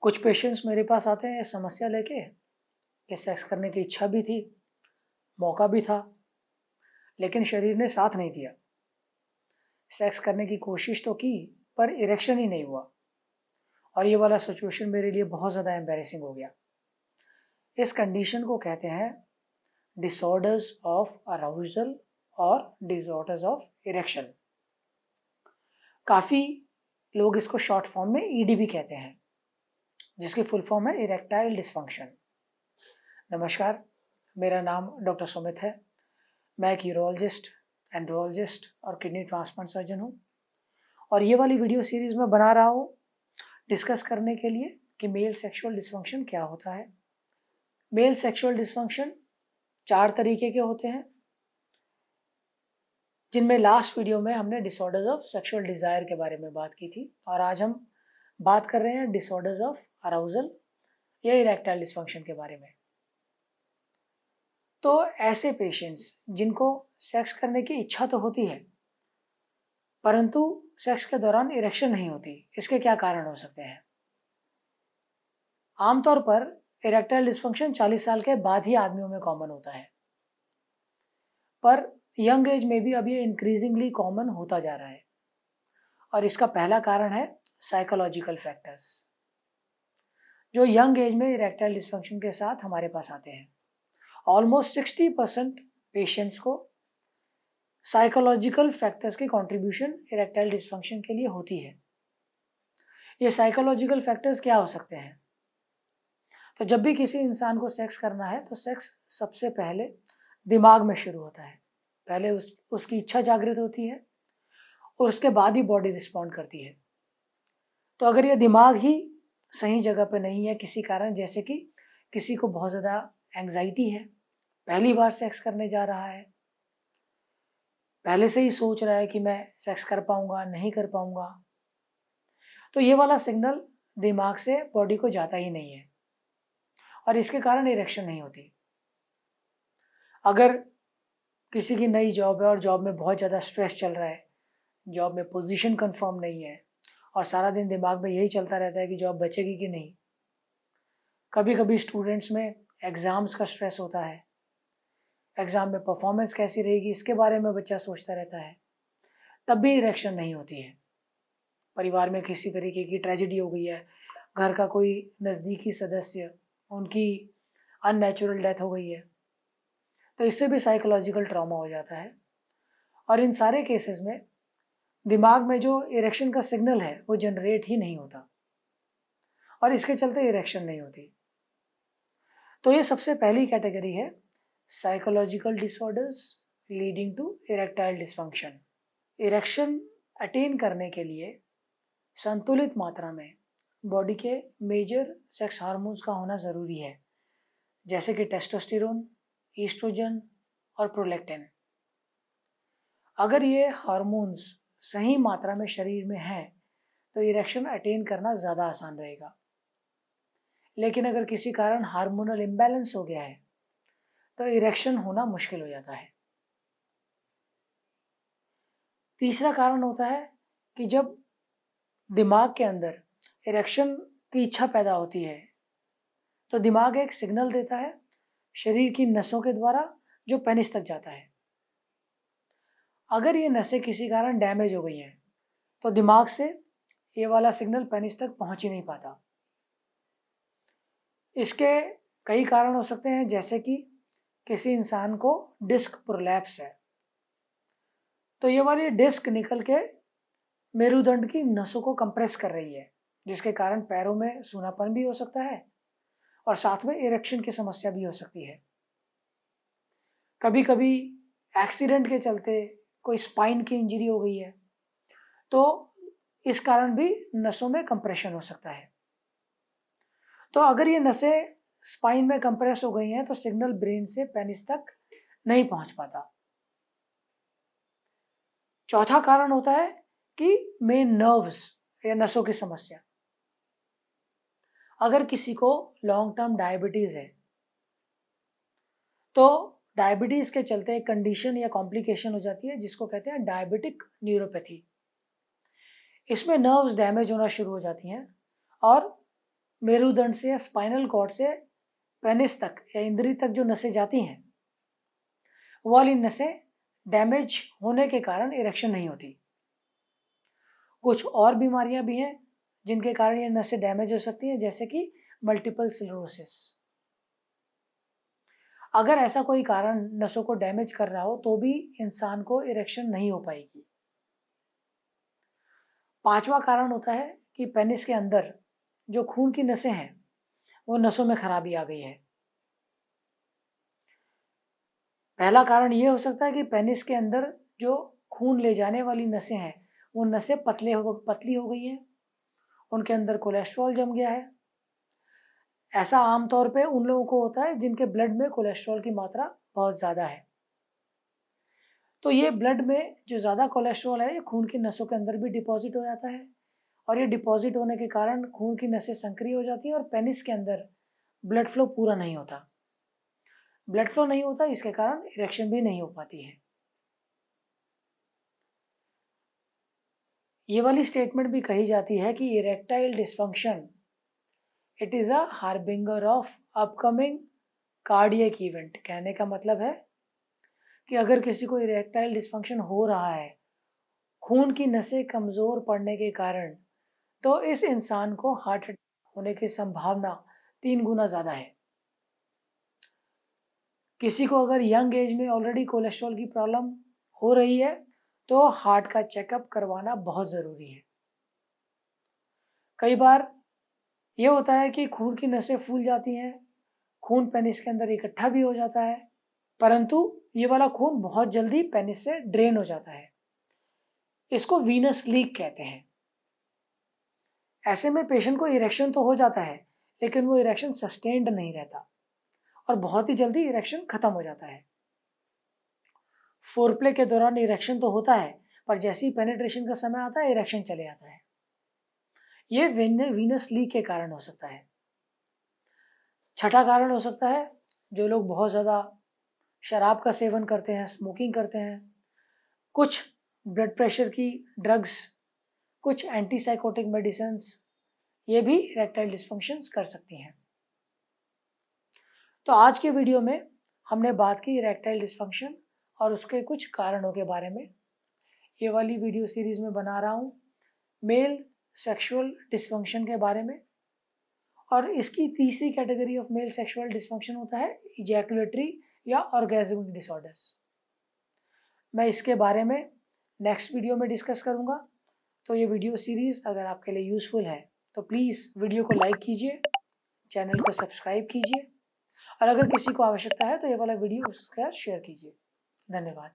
कुछ पेशेंट्स मेरे पास आते हैं समस्या लेके कि सेक्स करने की इच्छा भी थी, मौका भी था, लेकिन शरीर ने साथ नहीं दिया। सेक्स करने की कोशिश तो की, पर इरेक्शन ही नहीं हुआ और ये वाला सिचुएशन मेरे लिए बहुत ज़्यादा एम्बैरेसिंग हो गया। इस कंडीशन को कहते हैं डिसऑर्डर्स ऑफ अराउजल और डिसऑर्डर्स ऑफ इरेक्शन। काफ़ी लोग इसको शॉर्ट फॉर्म में ईडी भी कहते हैं, जिसकी फुल फॉर्म है इरेक्टाइल डिसफंक्शन। नमस्कार, मेरा नाम डॉक्टर सुमित है। मैं एक यूरोलॉजिस्ट, एंड्रोलॉजिस्ट और किडनी ट्रांसप्लांट सर्जन हूँ और ये वाली वीडियो सीरीज़ में बना रहा हूँ डिस्कस करने के लिए कि मेल सेक्सुअल डिसफंक्शन क्या होता है। मेल सेक्सुअल डिसफंक्शन 4 तरीके के होते हैं, जिनमें लास्ट वीडियो में हमने डिसऑर्डर्स ऑफ सेक्सुअल डिज़ायर के बारे में बात की थी और आज हम बात कर रहे हैं डिसऑर्डर्स ऑफ अराउजल या इरेक्टाइल डिसफंक्शन के बारे में। तो ऐसे पेशेंट्स जिनको सेक्स करने की इच्छा तो होती है, परंतु सेक्स के दौरान इरेक्शन नहीं होती, इसके क्या कारण हो सकते हैं? आमतौर पर इरेक्टाइल डिसफंक्शन 40 साल के बाद ही आदमियों में कॉमन होता है, पर यंग एज में भी अब ये इंक्रीजिंगली कॉमन होता जा रहा है और इसका पहला कारण है साइकोलॉजिकल फैक्टर्स, जो यंग एज में इरेक्टाइल डिसफंक्शन के साथ हमारे पास आते हैं। ऑलमोस्ट 60% पेशेंट्स को साइकोलॉजिकल फैक्टर्स की कंट्रीब्यूशन इरेक्टाइल डिसफंक्शन के लिए होती है। ये साइकोलॉजिकल फैक्टर्स क्या हो सकते हैं? तो जब भी किसी इंसान को सेक्स करना है तो सेक्स सबसे पहले दिमाग में शुरू होता है। पहले उसकी इच्छा जागृत होती है और उसके बाद ही बॉडी रिस्पॉन्ड करती है। तो अगर ये दिमाग ही सही जगह पे नहीं है किसी कारण, जैसे कि किसी को बहुत ज़्यादा एंग्जाइटी है, पहली बार सेक्स करने जा रहा है, पहले से ही सोच रहा है कि मैं सेक्स कर पाऊंगा नहीं कर पाऊंगा, तो ये वाला सिग्नल दिमाग से बॉडी को जाता ही नहीं है और इसके कारण इरेक्शन नहीं होती। अगर किसी की नई जॉब है और जॉब में बहुत ज़्यादा स्ट्रेस चल रहा है, जॉब में पोजीशन कंफर्म नहीं है और सारा दिन दिमाग में यही चलता रहता है कि जॉब बचेगी कि नहीं। कभी कभी स्टूडेंट्स में एग्ज़ाम्स का स्ट्रेस होता है, एग्ज़ाम में परफॉर्मेंस कैसी रहेगी इसके बारे में बच्चा सोचता रहता है, तब भी इरेक्शन नहीं होती है। परिवार में किसी तरीके की ट्रेजेडी हो गई है, घर का कोई नज़दीकी सदस्य, उनकी अननेचुरल डेथ हो गई है, तो इससे भी साइकोलॉजिकल ट्रॉमा हो जाता है और इन सारे केसेस में दिमाग में जो इरेक्शन का सिग्नल है वो जनरेट ही नहीं होता और इसके चलते इरेक्शन नहीं होती। तो ये सबसे पहली कैटेगरी है psychological disorders leading to erectile dysfunction. Erection attain करने के लिए संतुलित मात्रा में बॉडी के मेजर सेक्स हार्मोन्स का होना ज़रूरी है, जैसे कि टेस्टोस्टेरोन, ईस्ट्रोजन और प्रोलैक्टिन। अगर ये हार्मोन्स सही मात्रा में शरीर में हैं तो इरेक्शन अटेन करना ज़्यादा आसान रहेगा। लेकिन अगर किसी कारण हार्मोनल इम्बैलेंस हो गया है तो इरेक्शन होना मुश्किल हो जाता है। तीसरा कारण होता है कि जब दिमाग के अंदर इरेक्शन की इच्छा पैदा होती है तो दिमाग एक सिग्नल देता है शरीर की नसों के द्वारा, जो पेनिस तक जाता है। अगर ये नसें किसी कारण डैमेज हो गई हैं तो दिमाग से ये वाला सिग्नल पेनिस तक पहुंच ही नहीं पाता। इसके कई कारण हो सकते हैं, जैसे कि किसी इंसान को डिस्क प्रोलैप्स है तो ये वाली डिस्क निकल के मेरुदंड की नसों को कंप्रेस कर रही है, जिसके कारण पैरों में सूनापन भी हो सकता है और साथ में इरेक्शन की समस्या भी हो सकती है। कभी कभी एक्सीडेंट के चलते कोई स्पाइन की इंजरी हो गई है तो इस कारण भी नसों में कंप्रेशन हो सकता है। तो अगर ये नसें स्पाइन में कंप्रेस हो गई हैं तो सिग्नल ब्रेन से पेनिस तक नहीं पहुंच पाता। चौथा कारण होता है कि मेन नर्व्स या नसों की समस्या। अगर किसी को लॉन्ग टर्म डायबिटीज है तो डायबिटीज के चलते एक कंडीशन या कॉम्प्लिकेशन हो जाती है जिसको कहते हैं डायबिटिक न्यूरोपैथी। इसमें नर्व्स डैमेज होना शुरू हो जाती हैं और मेरुदंड से या स्पाइनल कॉर्ड से पेनिस तक या इंद्री तक जो नसें जाती हैं, वो वाली नसें डैमेज होने के कारण इरेक्शन नहीं होती। कुछ और बीमारियां भी हैं जिनके कारण ये नसें डैमेज हो सकती हैं, जैसे कि मल्टीपल स्क्लेरोसिस। अगर ऐसा कोई कारण नसों को डैमेज कर रहा हो तो भी इंसान को इरेक्शन नहीं हो पाएगी। पांचवा कारण होता है कि पेनिस के अंदर जो खून की नसें हैं वो नसों में खराबी आ गई है। पहला कारण ये हो सकता है कि पेनिस के अंदर जो खून ले जाने वाली नसें हैं वो नसें पतली हो गई हैं, उनके अंदर कोलेस्ट्रॉल जम गया है। ऐसा आमतौर पे उन लोगों को होता है जिनके ब्लड में कोलेस्ट्रॉल की मात्रा बहुत ज़्यादा है। तो ये ब्लड में जो ज़्यादा कोलेस्ट्रॉल है ये खून की नसों के अंदर भी डिपॉजिट हो जाता है, और ये डिपॉजिट होने के कारण खून की नसें संकरी हो जाती हैं और पेनिस के अंदर ब्लड फ्लो पूरा नहीं होता। ब्लड फ्लो नहीं होता, इसके कारण इरेक्शन भी नहीं हो पाती है। ये वाली स्टेटमेंट भी कही जाती है कि erectile dysfunction it is a harbinger of upcoming cardiac event. कहने का मतलब है कि अगर किसी को इरेक्टाइल डिस्फंक्शन हो रहा है खून की नसें कमज़ोर पड़ने के कारण, तो इस इंसान को हार्ट अटैक होने की संभावना 3 गुना ज़्यादा है। किसी को अगर यंग एज में ऑलरेडी कोलेस्ट्रॉल की प्रॉब्लम हो रही है तो हार्ट का चेकअप करवाना बहुत ज़रूरी है। कई बार ये होता है कि खून की नसें फूल जाती हैं, खून पेनिस के अंदर इकट्ठा भी हो जाता है, परंतु ये वाला खून बहुत जल्दी पेनिस से ड्रेन हो जाता है। इसको वीनस लीक कहते हैं। ऐसे में पेशेंट को इरेक्शन तो हो जाता है, लेकिन वो इरेक्शन सस्टेन्ड नहीं रहता और बहुत ही जल्दी इरेक्शन खत्म हो जाता है। फोरप्ले के दौरान इरेक्शन तो होता है, पर जैसे ही पेनिट्रेशन का समय आता है इरेक्शन चले जाता है। ये वीनस लीक के कारण हो सकता है। छठा कारण हो सकता है जो लोग बहुत ज़्यादा शराब का सेवन करते हैं, स्मोकिंग करते हैं, कुछ ब्लड प्रेशर की ड्रग्स, कुछ एंटीसाइकोटिक मेडिसिन्स, ये भी इरेक्टाइल डिस्फंक्शंस कर सकती हैं। तो आज के वीडियो में हमने बात की इरेक्टाइल डिस्फंक्शन और उसके कुछ कारणों के बारे में। ये वाली वीडियो सीरीज़ में बना रहा हूँ मेल सेक्सुअल डिस्फंक्शन के बारे में, और इसकी तीसरी category of male sexual dysfunction होता है इजैकुलेटरी या ऑर्गेज़मिक डिसऑर्डर्स। मैं इसके बारे में नेक्स्ट वीडियो में डिस्कस करूँगा। तो ये वीडियो सीरीज़ अगर आपके लिए यूज़फुल है तो प्लीज़ वीडियो को लाइक कीजिए, चैनल को सब्सक्राइब कीजिए, और अगर किसी को आवश्यकता है तो ये वाला वीडियो उसके साथ शेयर कीजिए। धन्यवाद।